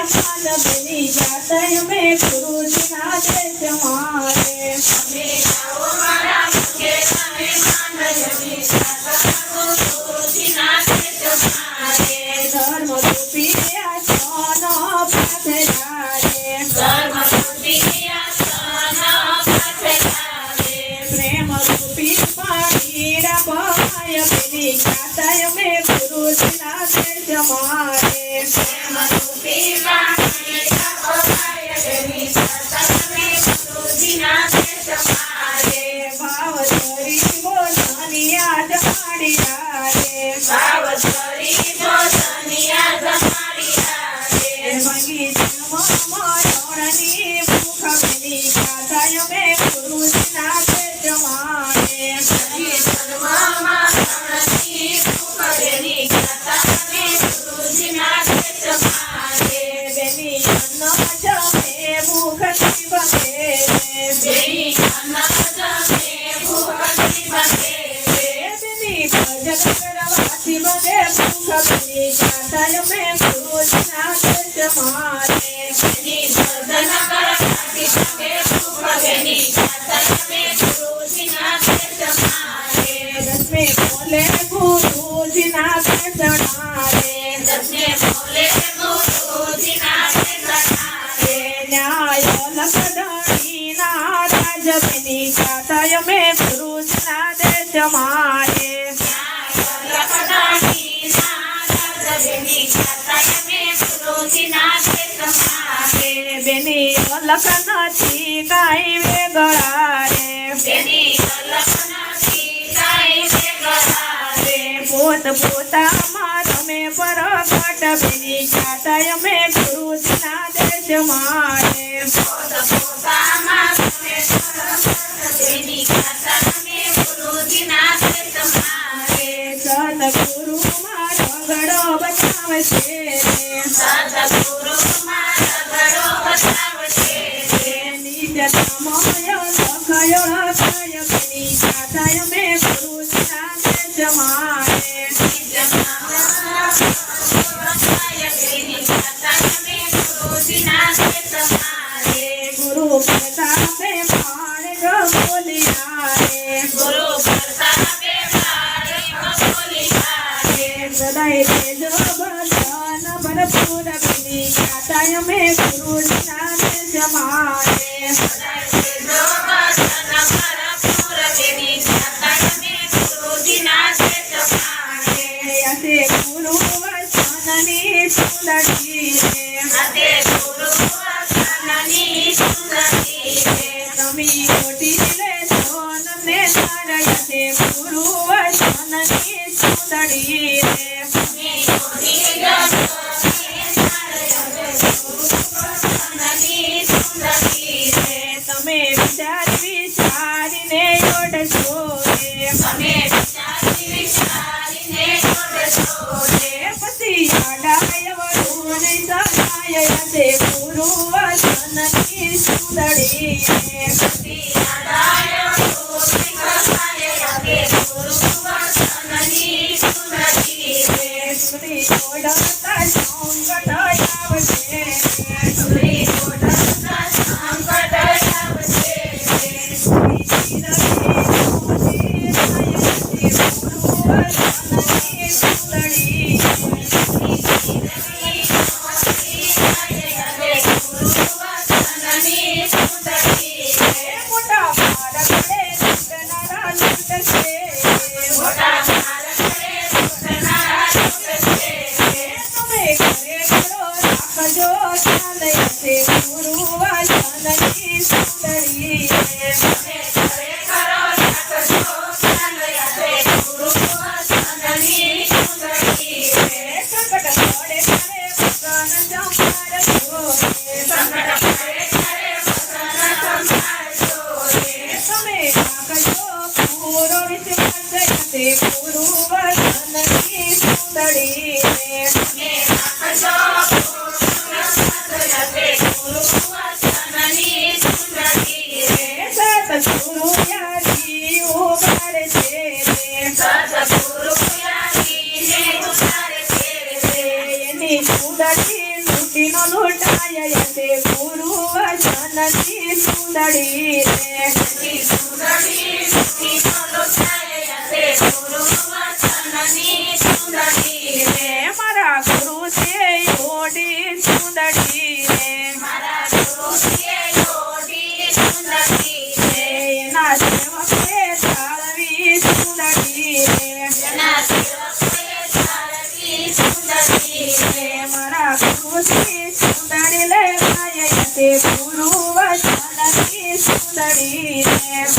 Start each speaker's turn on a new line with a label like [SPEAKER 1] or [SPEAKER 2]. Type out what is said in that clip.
[SPEAKER 1] माल बेनी जाता में गुरु जी ना देश मारे धर्म रूपी आसन प्रेम रूपी पानी पाय बेनी जाता में गुरु जी ना देश मारे भाव धरी बोलनिया जमाड़िया रे मंगी जन्म मरणनी भूख बेनी जाता में गुरु जी ना देश मारे बेनी अन्न जमे भूख बगे बेनी भजन करवाती बगे भूख बेनी जाता में गुरु जी ना देश मारे दसवें बोले गुरु जी ना देश न्याय लखदणी ना राज बेनी जाता में गुरु जी ना देश मारे बेनी लख नथी काई वेगळा रे पोत पोता मारमे परगट बेनी जाता में गुरु जी ना देश मारे सतगुरु मारो गड़ो बचावशे निज तमय लखयो लखय बेनी जाता में गुरु जी ना देश मारे गुरु प्रतापे बाण बोलिया सदाई तेज बदन भरपूर बेनी जाता में गुरु जी ना देश मारे ऐसे गुरु वचननी सुंदरी तमी कोटि ले सोन ने तारयते गुरु वचननी सुंदरी तमे विचार विचारीने योडशो पति आडाय वरुण सहायते गुरु वचननी सुंदरी सुनी ओडता संकट आवशे गुरु वचननी सुंदरी संकट पड़े करे भगवान संहार तमे राखजो पूरो विश्वास गुरु वचननी सुंदरी सतगुरु यारी उबारे सतगुरु यारी उबारे सुंदरी લૂંટીનો લૂંટાય તે ગુરુ વચનની સુંદડી રે મારા ગુરુ છે ઓડી સુંદડી રે એના સેવકે તાળવી સુંદડી રે મારા ગુરુ છે સુંદડી લે ગાય તે ગુરુ વચનની સુંદડી રે